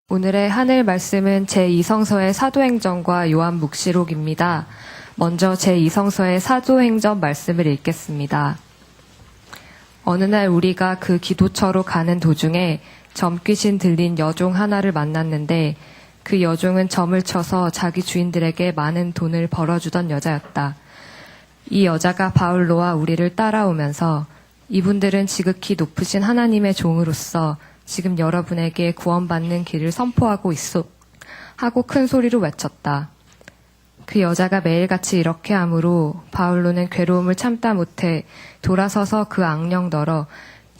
오늘의 하늘 말씀은 제2성서의 사도행전과 요한묵시록입니다. 먼저 제2성서의 사도행전 말씀을 읽겠습니다. 어느 날 우리가 그 기도처로 가는 도중에 점귀신 들린 여종 하나를 만났는데 그 여종은 점을 쳐서 자기 주인들에게 많은 돈을 벌어주던 여자였다. 이 여자가 바울로와 우리를 따라오면서 이분들은 지극히 높으신 하나님의 종으로서 지금 여러분에게 구원받는 길을 선포하고 있소 하고 큰 소리로 외쳤다. 그 여자가 매일같이 이렇게 하므로 바울로는 괴로움을 참다 못해 돌아서서 그 악령더러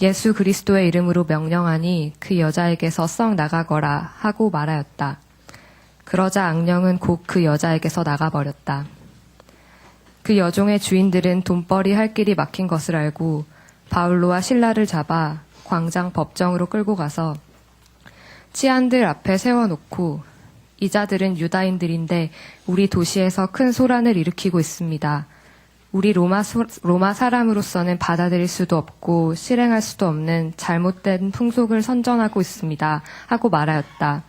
예수 그리스도의 이름으로 명령하니 그 여자에게서 썩 나가거라 하고 말하였다. 그러자 악령은 곧 그 여자에게서 나가버렸다. 그 여종의 주인들은 돈벌이 할 길이 막힌 것을 알고 바울로와 실라를 잡아 광장 법정으로 끌고 가서 치안들 앞에 세워놓고 이 자들은 유다인들인데 우리 도시에서 큰 소란을 일으키고 있습니다. 우리 로마 사람으로서는 받아들일 수도 없고 실행할 수도 없는 잘못된 풍속을 선전하고 있습니다. 하고 말하였다.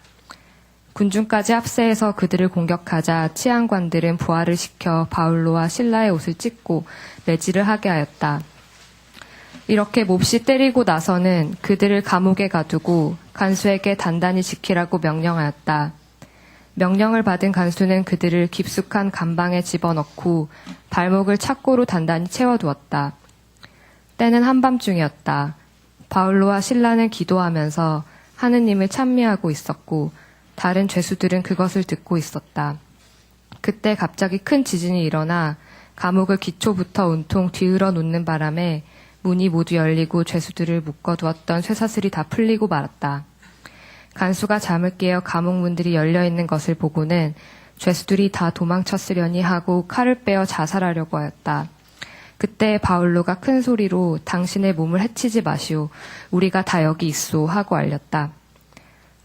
군중까지 합세해서 그들을 공격하자 치안관들은 부하를 시켜 바울로와 실라의 옷을 찢고 매질을 하게 하였다. 이렇게 몹시 때리고 나서는 그들을 감옥에 가두고 간수에게 단단히 지키라고 명령하였다. 명령을 받은 간수는 그들을 깊숙한 감방에 집어넣고 발목을 착고로 단단히 채워두었다. 때는 한밤중이었다. 바울로와 실라는 기도하면서 하느님을 찬미하고 있었고 다른 죄수들은 그것을 듣고 있었다. 그때 갑자기 큰 지진이 일어나 감옥을 기초부터 온통 뒤흔어 놓는 바람에 문이 모두 열리고 죄수들을 묶어두었던 쇠사슬이 다 풀리고 말았다. 간수가 잠을 깨어 감옥 문들이 열려있는 것을 보고는 죄수들이 다 도망쳤으려니 하고 칼을 빼어 자살하려고 하였다. 그때 바울로가 큰 소리로 당신의 몸을 해치지 마시오. 우리가 다 여기 있소 하고 알렸다.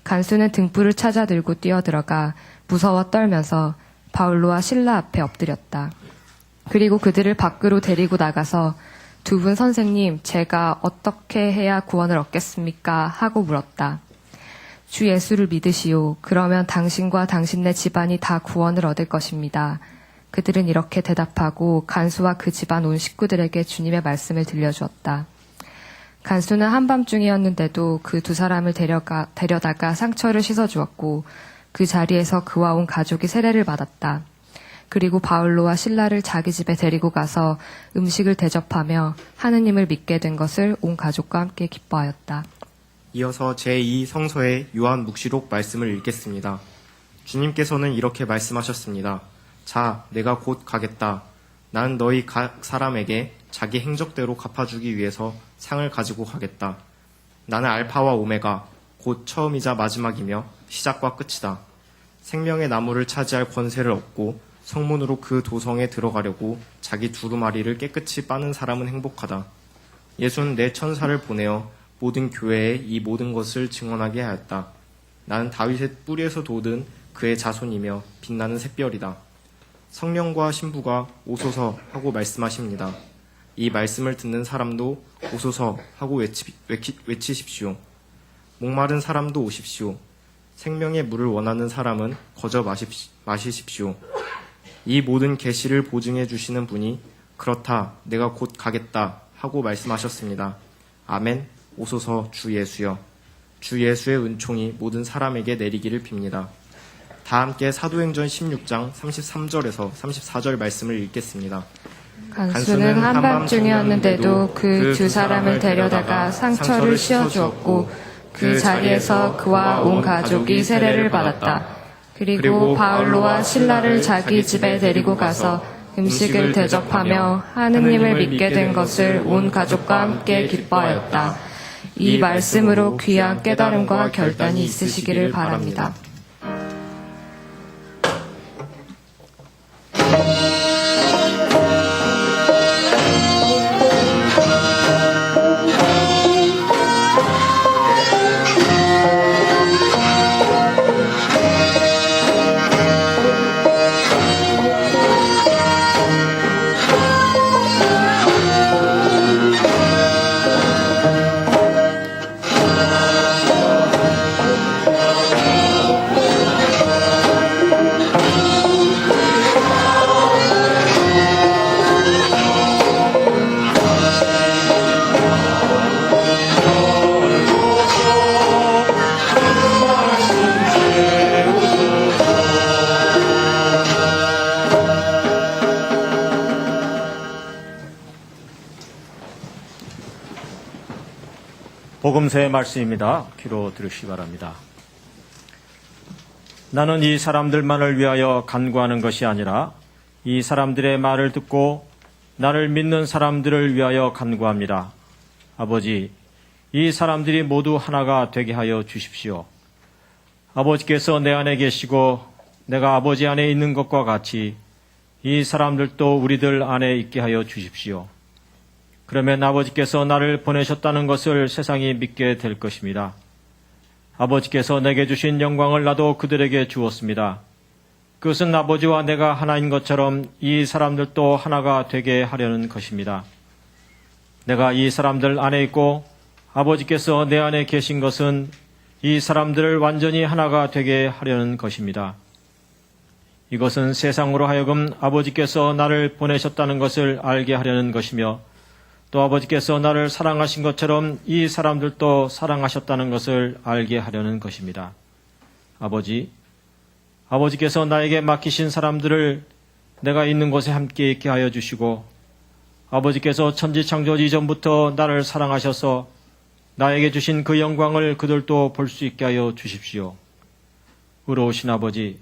간수는 등불을 찾아 들고 뛰어들어가 무서워 떨면서 바울로와 실라 앞에 엎드렸다. 그리고 그들을 밖으로 데리고 나가서 두 분 선생님, 제가 어떻게 해야 구원을 얻겠습니까? 하고 물었다. 주 예수를 믿으시오. 그러면 당신과 당신네 집안이 다 구원을 얻을 것입니다. 그들은 이렇게 대답하고 간수와 그 집안 온 식구들에게 주님의 말씀을 들려주었다. 간수는 한밤중이었는데도 그 두 사람을 데려다가 상처를 씻어주었고 그 자리에서 그와 온 가족이 세례를 받았다. 그리고 바울로와 실라를 자기 집에 데리고 가서 음식을 대접하며 하느님을 믿게 된 것을 온 가족과 함께 기뻐하였다. 이어서 제2성서의 요한묵시록 말씀을 읽겠습니다. 주님께서는 이렇게 말씀하셨습니다. 자, 내가 곧 가겠다. 나는 너희 각 사람에게 자기 행적대로 갚아주기 위해서 상을 가지고 가겠다. 나는 알파와 오메가, 곧 처음이자 마지막이며 시작과 끝이다. 생명의 나무를 차지할 권세를 얻고 성문으로 그 도성에 들어가려고 자기 두루마리를 깨끗이 빠는 사람은 행복하다. 예수는 내 천사를 보내어 모든 교회에 이 모든 것을 증언하게 하였다. 나는 다윗의 뿌리에서 돋은 그의 자손이며 빛나는 샛별이다. 성령과 신부가 오소서 하고 말씀하십니다. 이 말씀을 듣는 사람도 오소서 하고 외치십시오. 목마른 사람도 오십시오. 생명의 물을 원하는 사람은 거저 마시십시오. 이 모든 계시를 보증해 주시는 분이 그렇다, 내가 곧 가겠다 하고 말씀하셨습니다. 아멘. 오소서 주 예수여. 주 예수의 은총이 모든 사람에게 내리기를 빕니다. 다 함께 사도행전 16장 33절에서 34절 말씀을 읽겠습니다. 간수는 한밤중이었는데도 그 두 사람을 데려다가 상처를 씌워주었고 그 자리에서 그와 온 가족이 세례를 받았다. 그리고 바울로와 실라를 자기 집에 데리고 가서 음식을 대접하며 하느님을 믿게 된 것을 온 가족과 함께 기뻐하였다. 이 말씀으로 귀한 깨달음과 결단이 있으시기를 바랍니다. 복음서의 말씀입니다. 귀로 들으시기 바랍니다. 나는 이 사람들만을 위하여 간구하는 것이 아니라 이 사람들의 말을 듣고 나를 믿는 사람들을 위하여 간구합니다. 아버지, 이 사람들이 모두 하나가 되게 하여 주십시오. 아버지께서 내 안에 계시고 내가 아버지 안에 있는 것과 같이 이 사람들도 우리들 안에 있게 하여 주십시오. 그러면 아버지께서 나를 보내셨다는 것을 세상이 믿게 될 것입니다. 아버지께서 내게 주신 영광을 나도 그들에게 주었습니다. 그것은 아버지와 내가 하나인 것처럼 이 사람들도 하나가 되게 하려는 것입니다. 내가 이 사람들 안에 있고 아버지께서 내 안에 계신 것은 이 사람들을 완전히 하나가 되게 하려는 것입니다. 이것은 세상으로 하여금 아버지께서 나를 보내셨다는 것을 알게 하려는 것이며 또 아버지께서 나를 사랑하신 것처럼 이 사람들도 사랑하셨다는 것을 알게 하려는 것입니다. 아버지께서 나에게 맡기신 사람들을 내가 있는 곳에 함께 있게 하여 주시고 아버지께서 천지창조 이전부터 나를 사랑하셔서 나에게 주신 그 영광을 그들도 볼 수 있게 하여 주십시오. 의로우신 아버지,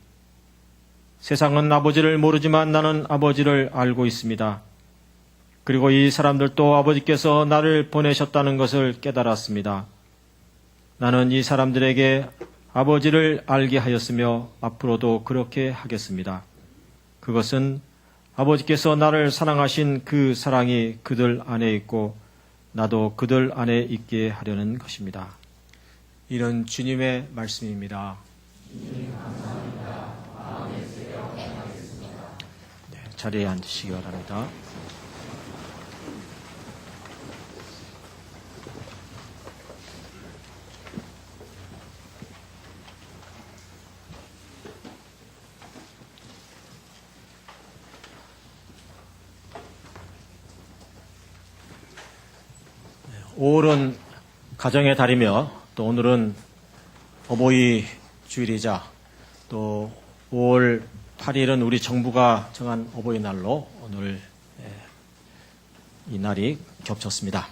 세상은 아버지를 모르지만 나는 아버지를 알고 있습니다. 그리고 이 사람들도 아버지께서 나를 보내셨다는 것을 깨달았습니다. 나는 이 사람들에게 아버지를 알게 하였으며 앞으로도 그렇게 하겠습니다. 그것은 아버지께서 나를 사랑하신 그 사랑이 그들 안에 있고 나도 그들 안에 있게 하려는 것입니다. 이런 주님의 말씀입니다. 네, 자리에 앉으시기 바랍니다. 오늘은 가정의 달이며 또 오늘은 어버이 주일이자 또 5월 8일은 우리 정부가 정한 어버이날로 오늘 이 날이 겹쳤습니다.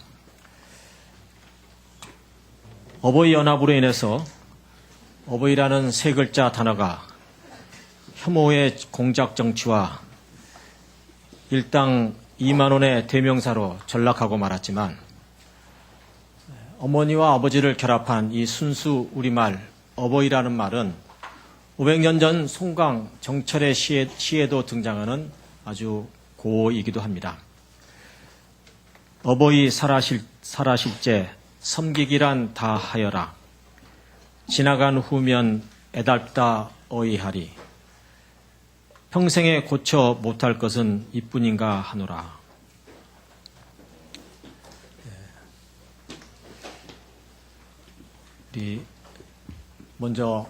어버이 연합으로 인해서 어버이라는 세 글자 단어가 혐오의 공작 정치와 일당 2만 원의 대명사로 전락하고 말았지만 어머니와 아버지를 결합한 이 순수 우리말 어버이라는 말은 500년 전 송강 정철의 시에도 등장하는 아주 고어이기도 합니다. 어버이 살아실제 섬기기란 다 하여라. 지나간 후면 애달다 어이하리. 평생에 고쳐 못할 것은 이뿐인가 하노라. 우리 먼저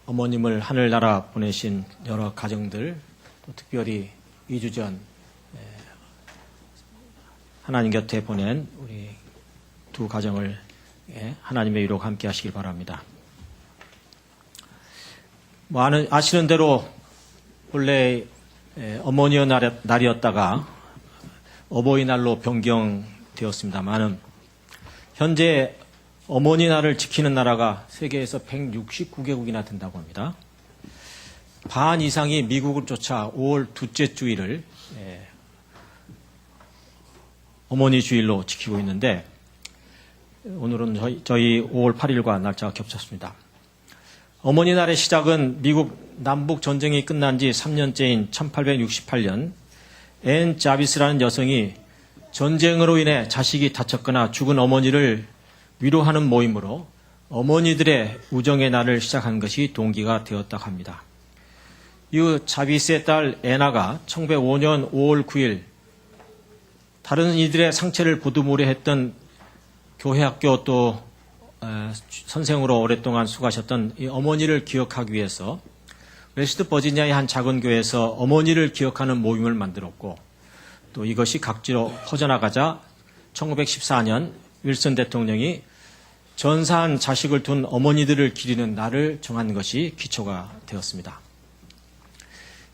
어머님을 하늘나라 보내신 여러 가정들, 또 특별히 2주 전 하나님 곁에 보낸 우리 두 가정을 하나님의 위로가 함께 하시길 바랍니다. 아시는 대로 원래 어머니의 날이었다가 어버이날로 변경되었습니다만은 현재 어머니 날을 지키는 나라가 세계에서 169개국이나 된다고 합니다. 반 이상이 미국을 쫓아 5월 둘째 주일을 어머니 주일로 지키고 있는데 오늘은 저희 5월 8일과 날짜가 겹쳤습니다. 어머니 날의 시작은 미국 남북 전쟁이 끝난 지 3년째인 1868년 앤 자비스라는 여성이 전쟁으로 인해 자식이 다쳤거나 죽은 어머니를 위로하는 모임으로 어머니들의 우정의 날을 시작한 것이 동기가 되었다고 합니다. 이후 자비스의 딸 애나가 1905년 5월 9일 다른 이들의 상처를 보듬으려 했던 교회학교 또 선생으로 오랫동안 수고하셨던 이 어머니를 기억하기 위해서 웨스트 버지니아의 한 작은 교회에서 어머니를 기억하는 모임을 만들었고 또 이것이 각지로 퍼져나가자 1914년 윌슨 대통령이 전사한 자식을 둔 어머니들을 기리는 날을 정한 것이 기초가 되었습니다.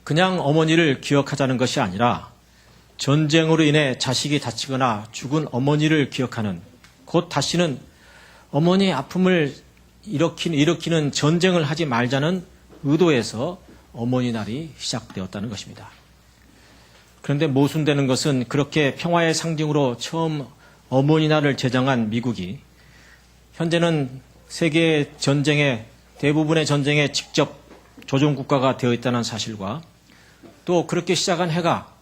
그냥 어머니를 기억하자는 것이 아니라 전쟁으로 인해 자식이 다치거나 죽은 어머니를 기억하는, 곧 다시는 어머니의 아픔을 일으키는 전쟁을 하지 말자는 의도에서 어머니 날이 시작되었다는 것입니다. 그런데 모순되는 것은 그렇게 평화의 상징으로 처음 어머니 날을 제정한 미국이 현재는 세계 전쟁의 대부분의 전쟁에 직접 조종국가가 되어 있다는 사실과 또 그렇게 시작한 해가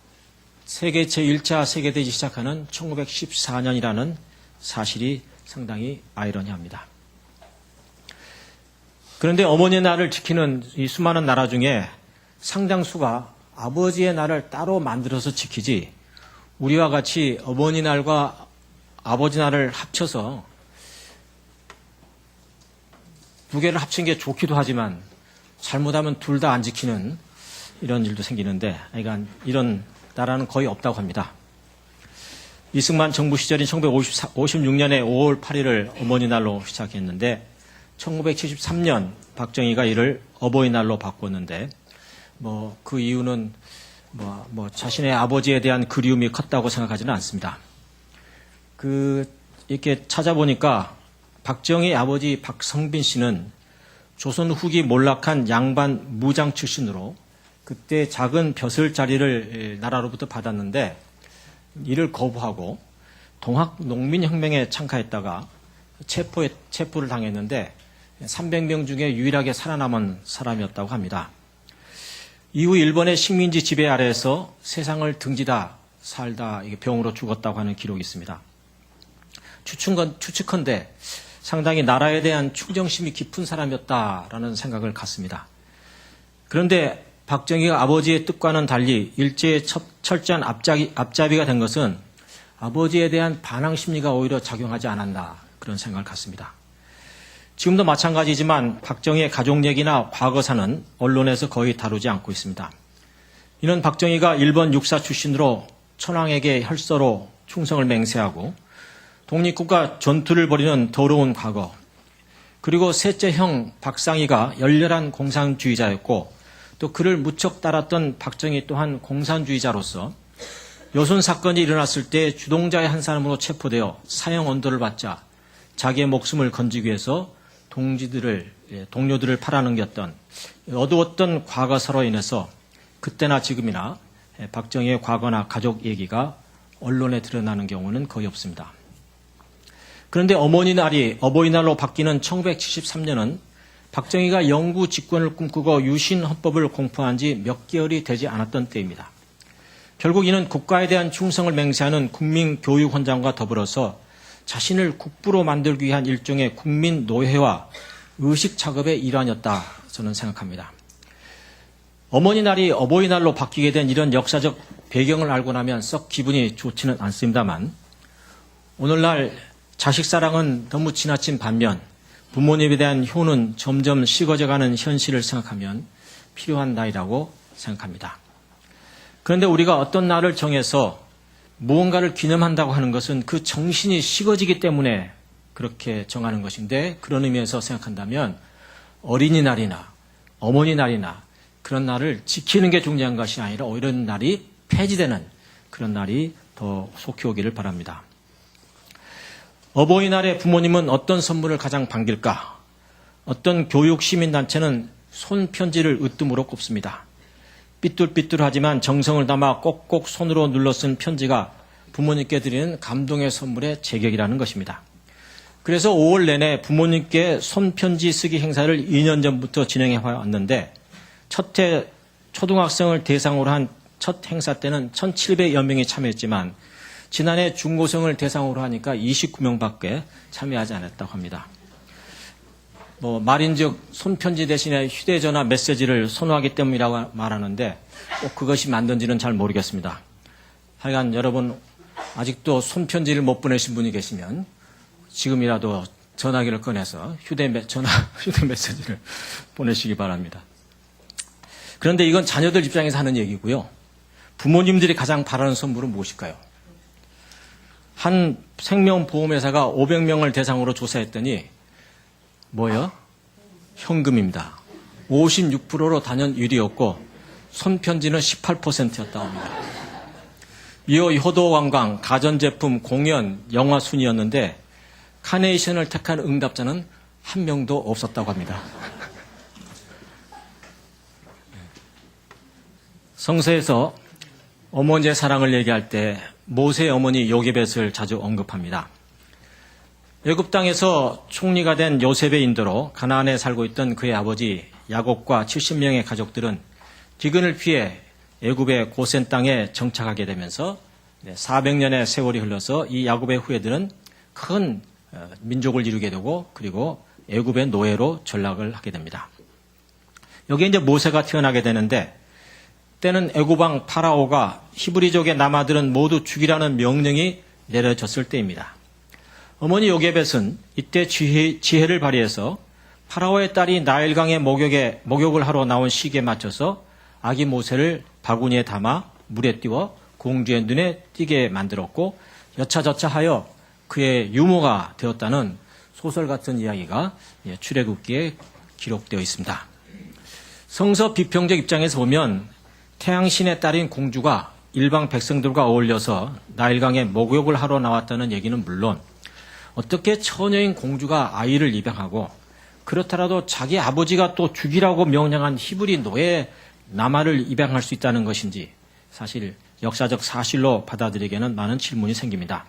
세계 제1차 세계대전이 시작하는 1914년이라는 사실이 상당히 아이러니합니다. 그런데 어머니의 날을 지키는 이 수많은 나라 중에 상당수가 아버지의 날을 따로 만들어서 지키지 우리와 같이 어머니 날과 아버지 날을 합쳐서 두 개를 합친 게 좋기도 하지만 잘못하면 둘 다 안 지키는 이런 일도 생기는데 그러니까 이런 나라는 거의 없다고 합니다. 이승만 정부 시절인 1956년에 5월 8일을 어머니날로 시작했는데 1973년 박정희가 이를 어버이날로 바꿨는데 그 이유는 자신의 아버지에 대한 그리움이 컸다고 생각하지는 않습니다. 이렇게 찾아보니까 박정희 아버지 박성빈 씨는 조선 후기 몰락한 양반 무장 출신으로 그때 작은 벼슬자리를 나라로부터 받았는데 이를 거부하고 동학 농민혁명에 참가했다가 체포를 당했는데 300명 중에 유일하게 살아남은 사람이었다고 합니다. 이후 일본의 식민지 지배 아래에서 세상을 등지다 살다 병으로 죽었다고 하는 기록이 있습니다. 추측컨대 상당히 나라에 대한 충정심이 깊은 사람이었다라는 생각을 갖습니다. 그런데 박정희가 아버지의 뜻과는 달리 일제의 철저한 앞잡이가 된 것은 아버지에 대한 반항 심리가 오히려 작용하지 않았나 그런 생각을 갖습니다. 지금도 마찬가지지만 박정희의 가족 얘기나 과거사는 언론에서 거의 다루지 않고 있습니다. 이는 박정희가 일본 육사 출신으로 천황에게 혈서로 충성을 맹세하고 독립국가 전투를 벌이는 더러운 과거, 그리고 셋째 형 박상희가 열렬한 공산주의자였고 또 그를 무척 따랐던 박정희 또한 공산주의자로서 여순 사건이 일어났을 때 주동자의 한 사람으로 체포되어 사형 언도를 받자 자기의 목숨을 건지기 위해서 동료들을 팔아넘겼던 어두웠던 과거사로 인해서 그때나 지금이나 박정희의 과거나 가족 얘기가 언론에 드러나는 경우는 거의 없습니다. 그런데 어버이날로 바뀌는 1973년은 박정희가 영구 집권을 꿈꾸고 유신 헌법을 공포한 지 몇 개월이 되지 않았던 때입니다. 결국 이는 국가에 대한 충성을 맹세하는 국민교육헌장과 더불어서 자신을 국부로 만들기 위한 일종의 국민 노회와 의식 작업의 일환이었다 저는 생각합니다. 어머니날이 어버이날로 바뀌게 된 이런 역사적 배경을 알고 나면 썩 기분이 좋지는 않습니다만 오늘날 자식 사랑은 너무 지나친 반면 부모님에 대한 효는 점점 식어져가는 현실을 생각하면 필요한 나이라고 생각합니다. 그런데 우리가 어떤 날을 정해서 무언가를 기념한다고 하는 것은 그 정신이 식어지기 때문에 그렇게 정하는 것인데 그런 의미에서 생각한다면 어린이날이나 어머니날이나 그런 날을 지키는 게 중요한 것이 아니라 오히려 날이 폐지되는 그런 날이 더 속히 오기를 바랍니다. 어버이날에 부모님은 어떤 선물을 가장 반길까? 어떤 교육시민단체는 손편지를 으뜸으로 꼽습니다. 삐뚤삐뚤하지만 정성을 담아 꼭꼭 손으로 눌러 쓴 편지가 부모님께 드리는 감동의 선물의 제격이라는 것입니다. 그래서 5월 내내 부모님께 손편지 쓰기 행사를 2년 전부터 진행해 왔는데 첫 해 초등학생을 대상으로 한 첫 행사 때는 1,700여 명이 참여했지만 지난해 중고생을 대상으로 하니까 29명밖에 참여하지 않았다고 합니다. 말인즉 손편지 대신에 휴대전화 메시지를 선호하기 때문이라고 말하는데 꼭 그것이 맞는지는 잘 모르겠습니다. 하여간 여러분 아직도 손편지를 못 보내신 분이 계시면 지금이라도 전화기를 꺼내서 휴대 메시지를 보내시기 바랍니다. 그런데 이건 자녀들 입장에서 하는 얘기고요. 부모님들이 가장 바라는 선물은 무엇일까요? 한 생명보험회사가 500명을 대상으로 조사했더니 뭐예요? 현금입니다. 56%로 단연 1위였고 손편지는 18%였다고 합니다. 이어 효도관광, 가전제품, 공연, 영화 순이었는데 카네이션을 택한 응답자는 한 명도 없었다고 합니다. 성서에서 어머니의 사랑을 얘기할 때 모세의 어머니 요게벳을 자주 언급합니다. 애굽 땅에서 총리가 된 요셉의 인도로 가나안에 살고 있던 그의 아버지 야곱과 70명의 가족들은 기근을 피해 애굽의 고센 땅에 정착하게 되면서 400년의 세월이 흘러서 이 야곱의 후예들은 큰 민족을 이루게 되고 그리고 애굽의 노예로 전락을 하게 됩니다. 여기에 이제 모세가 태어나게 되는데 때는 애굽 왕 파라오가 히브리족의 남아들은 모두 죽이라는 명령이 내려졌을 때입니다. 어머니 요게벳은 이때 지혜를 발휘해서 파라오의 딸이 나일강의 목욕을 하러 나온 시기에 맞춰서 아기 모세를 바구니에 담아 물에 띄워 공주의 눈에 띄게 만들었고 여차저차하여 그의 유모가 되었다는 소설 같은 이야기가 출애굽기에 기록되어 있습니다. 성서 비평적 입장에서 보면 태양신의 딸인 공주가 일방 백성들과 어울려서 나일강에 목욕을 하러 나왔다는 얘기는 물론 어떻게 처녀인 공주가 아이를 입양하고 그렇더라도 자기 아버지가 또 죽이라고 명령한 히브리 노예 나마를 입양할 수 있다는 것인지 사실 역사적 사실로 받아들이기에는 많은 질문이 생깁니다.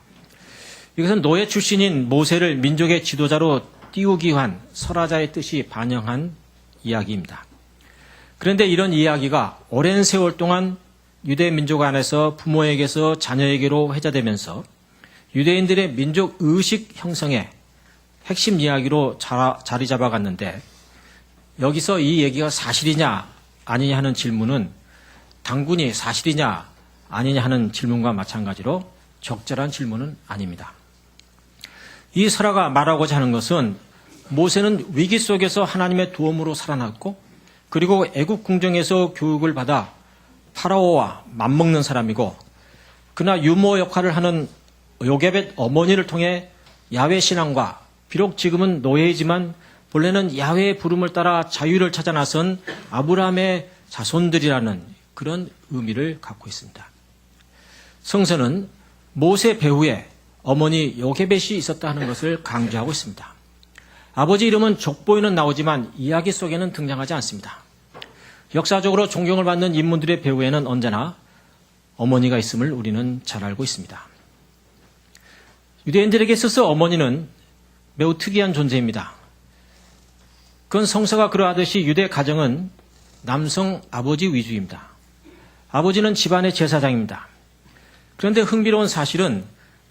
이것은 노예 출신인 모세를 민족의 지도자로 띄우기 위한 설화자의 뜻이 반영한 이야기입니다. 그런데 이런 이야기가 오랜 세월 동안 유대 민족 안에서 부모에게서 자녀에게로 회자되면서 유대인들의 민족 의식 형성의 핵심 이야기로 자리 잡아갔는데 여기서 이 얘기가 사실이냐 아니냐 하는 질문은 당군이 사실이냐 아니냐 하는 질문과 마찬가지로 적절한 질문은 아닙니다. 이 설화가 말하고자 하는 것은 모세는 위기 속에서 하나님의 도움으로 살아났고 그리고 애국 궁정에서 교육을 받아 파라오와 맞먹는 사람이고 그러나 유모 역할을 하는 요게벳 어머니를 통해 야훼 신앙과 비록 지금은 노예이지만 본래는 야훼의 부름을 따라 자유를 찾아 나선 아브라함의 자손들이라는 그런 의미를 갖고 있습니다. 성서는 모세 배후에 어머니 요게벳이 있었다 하는 것을 강조하고 있습니다. 아버지 이름은 족보에는 나오지만 이야기 속에는 등장하지 않습니다. 역사적으로 존경을 받는 인물들의 배후에는 언제나 어머니가 있음을 우리는 잘 알고 있습니다. 유대인들에게 있어서 어머니는 매우 특이한 존재입니다. 그건 성서가 그러하듯이 유대 가정은 남성 아버지 위주입니다. 아버지는 집안의 제사장입니다. 그런데 흥미로운 사실은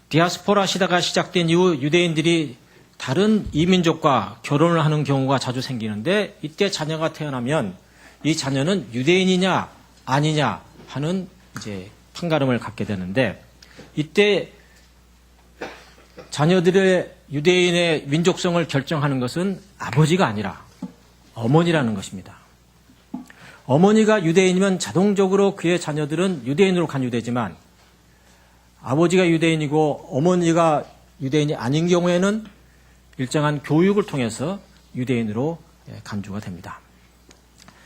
디아스포라 시대가 시작된 이후 유대인들이 다른 이민족과 결혼을 하는 경우가 자주 생기는데 이때 자녀가 태어나면 이 자녀는 유대인이냐 아니냐 하는 이제 판가름을 갖게 되는데 이때 자녀들의 유대인의 민족성을 결정하는 것은 아버지가 아니라 어머니라는 것입니다. 어머니가 유대인이면 자동적으로 그의 자녀들은 유대인으로 간주되지만 아버지가 유대인이고 어머니가 유대인이 아닌 경우에는 일정한 교육을 통해서 유대인으로 간주가 됩니다.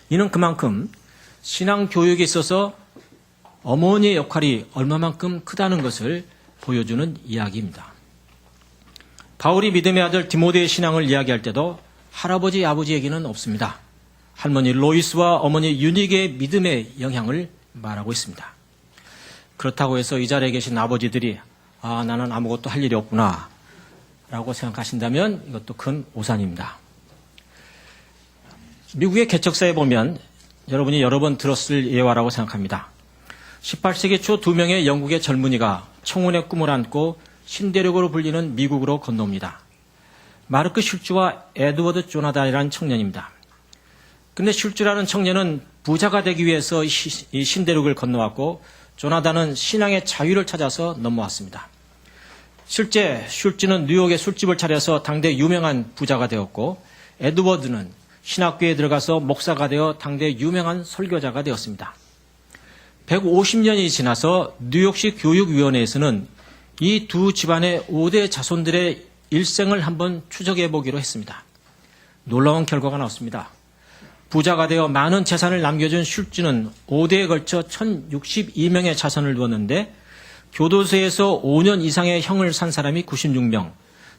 이는 그만큼 신앙 교육에 있어서 어머니의 역할이 얼마만큼 크다는 것을 보여주는 이야기입니다. 바울이 믿음의 아들 디모데의 신앙을 이야기할 때도 할아버지, 아버지 얘기는 없습니다. 할머니 로이스와 어머니 유닉의 믿음의 영향을 말하고 있습니다. 그렇다고 해서 이 자리에 계신 아버지들이 나는 아무것도 할 일이 없구나 라고 생각하신다면 이것도 큰 오산입니다. 미국의 개척사에 보면 여러분이 여러 번 들었을 예화라고 생각합니다. 18세기 초 2명의 영국의 젊은이가 청혼의 꿈을 안고 신대륙으로 불리는 미국으로 건너옵니다. 마르크 슐츠와 에드워드 조나단이라는 청년입니다. 그런데 슐츠라는 청년은 부자가 되기 위해서 이 신대륙을 건너왔고 조나단은 신앙의 자유를 찾아서 넘어왔습니다. 실제 슐츠는 뉴욕에 술집을 차려서 당대 유명한 부자가 되었고 에드워드는 신학교에 들어가서 목사가 되어 당대 유명한 설교자가 되었습니다. 150년이 지나서 뉴욕시 교육위원회에서는 이 두 집안의 5대 자손들의 일생을 한번 추적해 보기로 했습니다. 놀라운 결과가 나왔습니다. 부자가 되어 많은 재산을 남겨준 슐츠는 5대에 걸쳐 1062명의 자손을 두었는데 교도소에서 5년 이상의 형을 산 사람이 96명,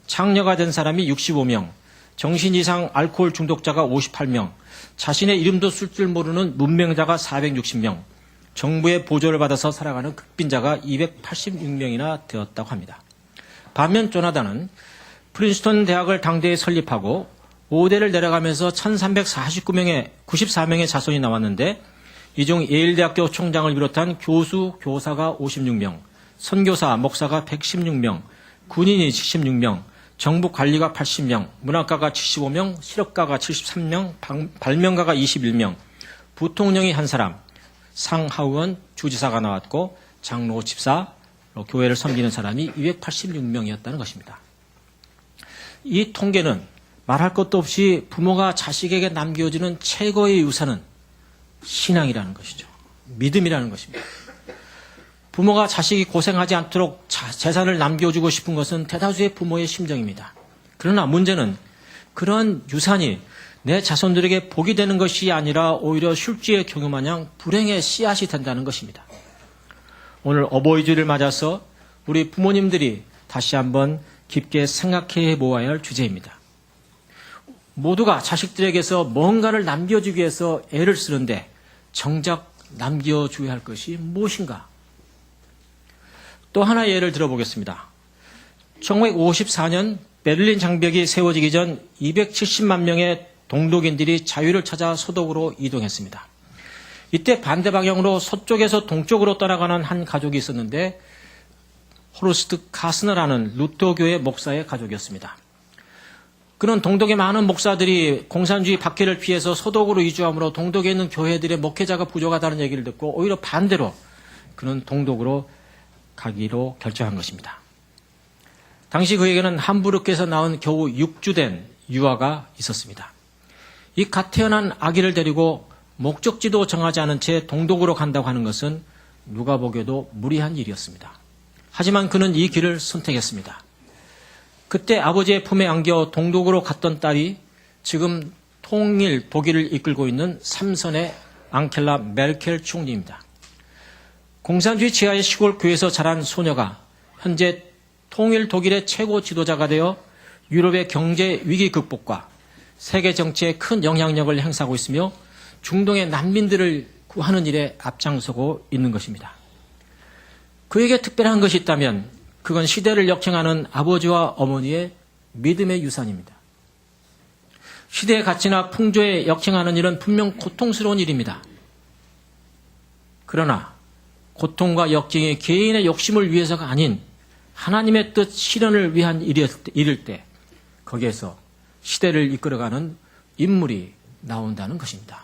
창녀가 된 사람이 65명, 정신 이상 알코올 중독자가 58명, 자신의 이름도 쓸 줄 모르는 문명자가 460명, 정부의 보조를 받아서 살아가는 극빈자가 286명이나 되었다고 합니다. 반면 조나단은 프린스턴 대학을 당대에 설립하고 5대를 내려가면서 1349명의 94명의 자손이 나왔는데 이 중 예일대학교 총장을 비롯한 교수, 교사가 56명, 선교사, 목사가 116명, 군인이 76명, 정부 관리가 80명, 문학가가 75명, 실업가가 73명, 발명가가 21명, 부통령이 한 사람, 상하원 주지사가 나왔고 장로, 집사, 교회를 섬기는 사람이 286명이었다는 것입니다. 이 통계는 말할 것도 없이 부모가 자식에게 남겨주는 최고의 유산은 신앙이라는 것이죠. 믿음이라는 것입니다. 부모가 자식이 고생하지 않도록 재산을 남겨주고 싶은 것은 대다수의 부모의 심정입니다. 그러나 문제는 그런 유산이 내 자손들에게 복이 되는 것이 아니라 오히려 술주의 경우마냥 불행의 씨앗이 된다는 것입니다. 오늘 어버이주를 맞아서 우리 부모님들이 다시 한번 깊게 생각해 보아야 할 주제입니다. 모두가 자식들에게서 뭔가를 남겨주기 위해서 애를 쓰는데 정작 남겨줘야 할 것이 무엇인가? 또 하나의 예를 들어보겠습니다. 1954년 베를린 장벽이 세워지기 전 270만 명의 동독인들이 자유를 찾아 서독으로 이동했습니다. 이때 반대 방향으로 서쪽에서 동쪽으로 떠나가는 한 가족이 있었는데 호르스트 카스너라는 루터교회 목사의 가족이었습니다. 그는 동독의 많은 목사들이 공산주의 박해를 피해서 서독으로 이주함으로 동독에 있는 교회들의 목회자가 부족하다는 얘기를 듣고 오히려 반대로 그는 동독으로 가기로 결정한 것입니다. 당시 그에게는 함부르크에서 나온 겨우 6주된 유아가 있었습니다. 이 갓 태어난 아기를 데리고 목적지도 정하지 않은 채 동독으로 간다고 하는 것은 누가 보기에도 무리한 일이었습니다. 하지만 그는 이 길을 선택했습니다. 그때 아버지의 품에 안겨 동독으로 갔던 딸이 지금 통일 독일을 이끌고 있는 삼선의 앙켈라 메르켈 총리입니다. 공산주의 지하의 시골 교회에서 자란 소녀가 현재 통일 독일의 최고 지도자가 되어 유럽의 경제 위기 극복과 세계 정치에 큰 영향력을 행사하고 있으며 중동의 난민들을 구하는 일에 앞장서고 있는 것입니다. 그에게 특별한 것이 있다면 그건 시대를 역행하는 아버지와 어머니의 믿음의 유산입니다. 시대의 가치나 풍조에 역행하는 일은 분명 고통스러운 일입니다. 그러나 고통과 역경이 개인의 욕심을 위해서가 아닌 하나님의 뜻 실현을 위한 일일 때 거기에서 시대를 이끌어가는 인물이 나온다는 것입니다.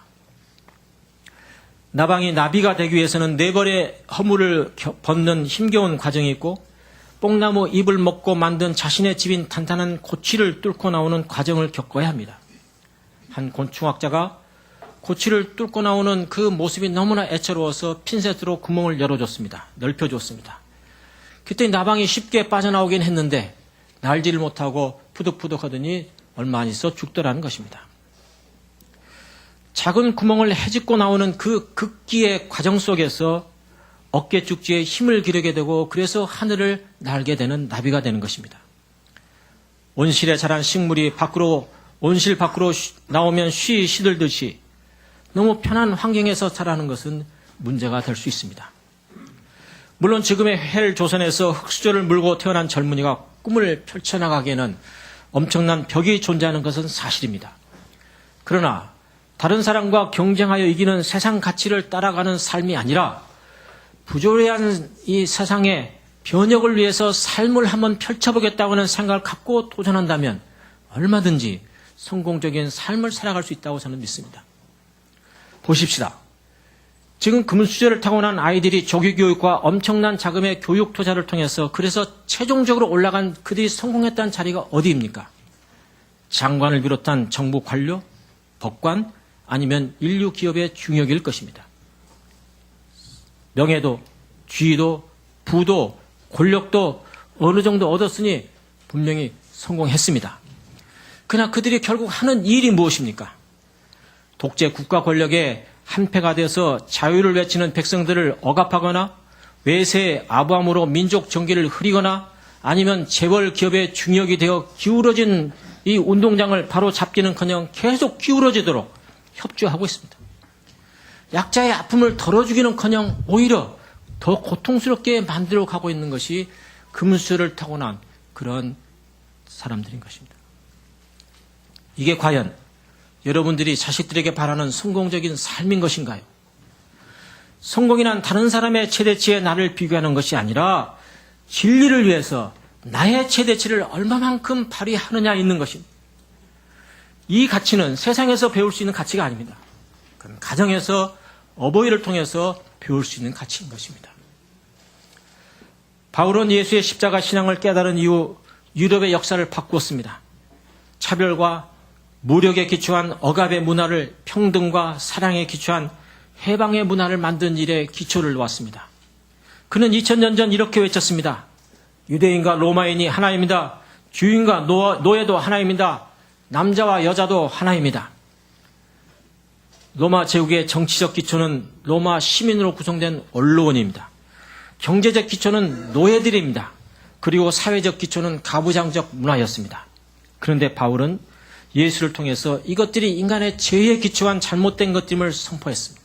나방이 나비가 되기 위해서는 4벌의 허물을 벗는 힘겨운 과정이 있고 뽕나무 잎을 먹고 만든 자신의 집인 탄탄한 고치를 뚫고 나오는 과정을 겪어야 합니다. 한 곤충학자가 고치를 뚫고 나오는 그 모습이 너무나 애처로워서 핀셋으로 구멍을 열어줬습니다. 넓혀줬습니다. 그때 나방이 쉽게 빠져나오긴 했는데 날지를 못하고 푸득푸득 하더니 얼마 안 있어 죽더라는 것입니다. 작은 구멍을 헤집고 나오는 그 극기의 과정 속에서 어깨 축지에 힘을 기르게 되고 그래서 하늘을 날게 되는 나비가 되는 것입니다. 온실에 자란 식물이 온실 밖으로 나오면 쉬 시들듯이 너무 편한 환경에서 자라는 것은 문제가 될 수 있습니다. 물론 지금의 헬 조선에서 흙수저를 물고 태어난 젊은이가 꿈을 펼쳐나가기에는 엄청난 벽이 존재하는 것은 사실입니다. 그러나 다른 사람과 경쟁하여 이기는 세상 가치를 따라가는 삶이 아니라 부조리한 이 세상의 변혁을 위해서 삶을 한번 펼쳐보겠다고 하는 생각을 갖고 도전한다면 얼마든지 성공적인 삶을 살아갈 수 있다고 저는 믿습니다. 보십시다. 지금 금수저를 타고난 아이들이 조기교육과 엄청난 자금의 교육 투자를 통해서 그래서 최종적으로 올라간 그들이 성공했다는 자리가 어디입니까? 장관을 비롯한 정부 관료, 법관, 아니면 인류 기업의 중역일 것입니다. 명예도, 지위도, 부도, 권력도 어느 정도 얻었으니 분명히 성공했습니다. 그러나 그들이 결국 하는 일이 무엇입니까? 독재 국가 권력에 한패가 되어서 자유를 외치는 백성들을 억압하거나 외세의 아부함으로 민족 정기를 흐리거나 아니면 재벌 기업의 중역이 되어 기울어진 이 운동장을 바로 잡기는커녕 계속 기울어지도록 협조하고 있습니다. 약자의 아픔을 덜어주기는커녕 오히려 더 고통스럽게 만들어 가고 있는 것이 금수를 타고난 그런 사람들인 것입니다. 이게 과연 여러분들이 자식들에게 바라는 성공적인 삶인 것인가요? 성공이란 다른 사람의 최대치에 나를 비교하는 것이 아니라 진리를 위해서 나의 최대치를 얼마만큼 발휘하느냐 있는 것입니다. 이 가치는 세상에서 배울 수 있는 가치가 아닙니다. 그건 가정에서 어버이를 통해서 배울 수 있는 가치인 것입니다. 바울은 예수의 십자가 신앙을 깨달은 이후 유럽의 역사를 바꾸었습니다. 차별과 무력에 기초한 억압의 문화를 평등과 사랑에 기초한 해방의 문화를 만든 일에 기초를 놓았습니다. 그는 2000년 전 이렇게 외쳤습니다. 유대인과 로마인이 하나입니다. 주인과 노예도 하나입니다. 남자와 여자도 하나입니다. 로마 제국의 정치적 기초는 로마 시민으로 구성된 언론입니다. 경제적 기초는 노예들입니다. 그리고 사회적 기초는 가부장적 문화였습니다. 그런데 바울은 예수를 통해서 이것들이 인간의 죄에 기초한 잘못된 것임을 선포했습니다.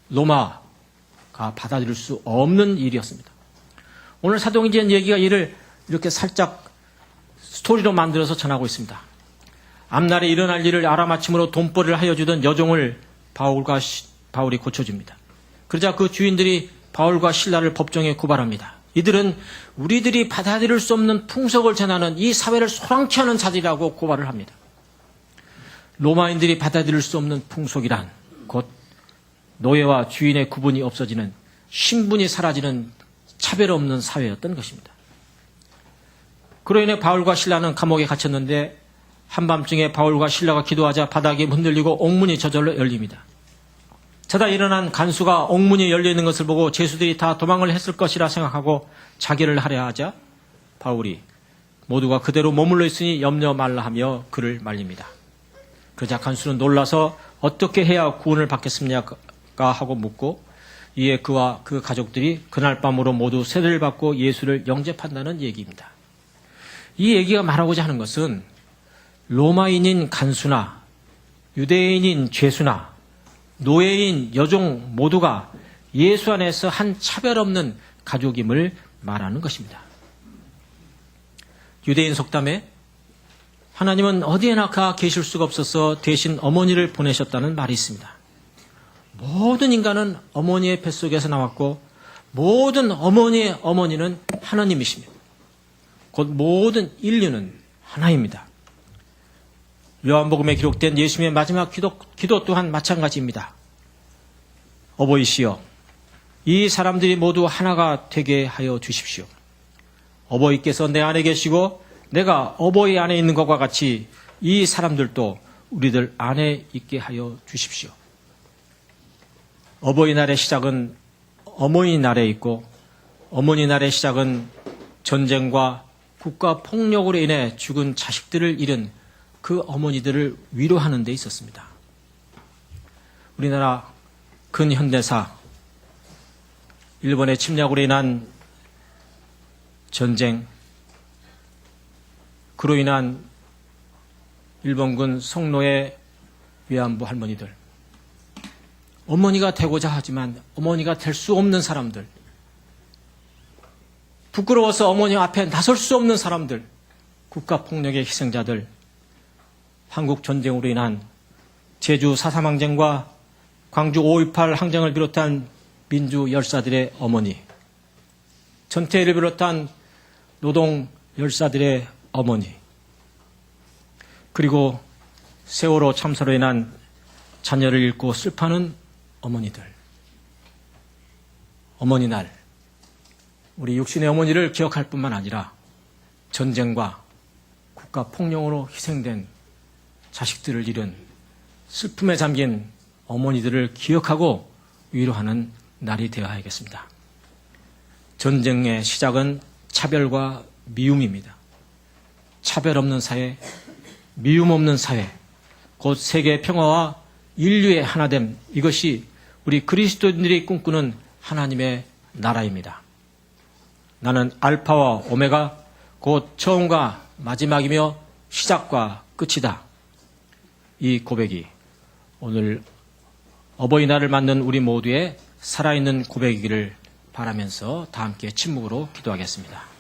로마가 받아들일 수 없는 일이었습니다. 오늘 사도행전 얘기가 이를 이렇게 살짝 스토리로 만들어서 전하고 있습니다. 앞날에 일어날 일을 알아맞힘으로 돈벌이를 하여 주던 여종을 바울이 고쳐줍니다. 그러자 그 주인들이 바울과 신라를 법정에 고발합니다. 이들은 우리들이 받아들일 수 없는 풍속을 전하는 이 사회를 소랑케 하는 자들이라고 고발을 합니다. 로마인들이 받아들일 수 없는 풍속이란 곧 노예와 주인의 구분이 없어지는 신분이 사라지는 차별 없는 사회였던 것입니다. 그로 인해 바울과 신라는 감옥에 갇혔는데 한밤중에 바울과 신라가 기도하자 바닥이 흔들리고 옥문이 저절로 열립니다. 자다 일어난 간수가 옥문이 열려있는 것을 보고 죄수들이 다 도망을 했을 것이라 생각하고 자기를 하려 하자 바울이 모두가 그대로 머물러 있으니 염려 말라 하며 그를 말립니다. 그러자 간수는 놀라서 어떻게 해야 구원을 받겠습니까 하고 묻고 이에 그와 그 가족들이 그날 밤으로 모두 세례를 받고 예수를 영접한다는 얘기입니다. 이 얘기가 말하고자 하는 것은 로마인인 간수나 유대인인 죄수나 노예인 여종 모두가 예수 안에서 한 차별 없는 가족임을 말하는 것입니다. 유대인 속담에 하나님은 어디에나 가 계실 수가 없어서 대신 어머니를 보내셨다는 말이 있습니다. 모든 인간은 어머니의 뱃속에서 나왔고 모든 어머니의 어머니는 하나님이십니다. 곧 모든 인류는 하나입니다. 요한복음에 기록된 예수님의 마지막 기도 또한 마찬가지입니다. 어버이시여, 이 사람들이 모두 하나가 되게 하여 주십시오. 어버이께서 내 안에 계시고 내가 어버이 안에 있는 것과 같이 이 사람들도 우리들 안에 있게 하여 주십시오. 어버이날의 시작은 어머니날에 있고 어머니날의 시작은 전쟁과 국가 폭력으로 인해 죽은 자식들을 잃은 그 어머니들을 위로하는 데 있었습니다. 우리나라 근현대사 일본의 침략으로 인한 전쟁, 그로 인한 일본군 성노예 위안부 할머니들, 어머니가 되고자 하지만 어머니가 될 수 없는 사람들, 부끄러워서 어머니 앞에 나설 수 없는 사람들, 국가폭력의 희생자들, 한국 전쟁으로 인한 제주 4.3 항쟁과 광주 5.18 항쟁을 비롯한 민주 열사들의 어머니, 전태일을 비롯한 노동 열사들의 어머니, 그리고 세월호 참사로 인한 자녀를 잃고 슬퍼하는 어머니들. 어머니날, 우리 육신의 어머니를 기억할 뿐만 아니라 전쟁과 국가폭력으로 희생된 자식들을 잃은 슬픔에 잠긴 어머니들을 기억하고 위로하는 날이 되어야겠습니다. 전쟁의 시작은 차별과 미움입니다. 차별 없는 사회, 미움 없는 사회, 곧 세계 평화와 인류의 하나됨, 이것이 우리 그리스도인들이 꿈꾸는 하나님의 나라입니다. 나는 알파와 오메가, 곧 처음과 마지막이며 시작과 끝이다. 이 고백이 오늘 어버이날을 맞는 우리 모두의 살아있는 고백이기를 바라면서 다 함께 침묵으로 기도하겠습니다.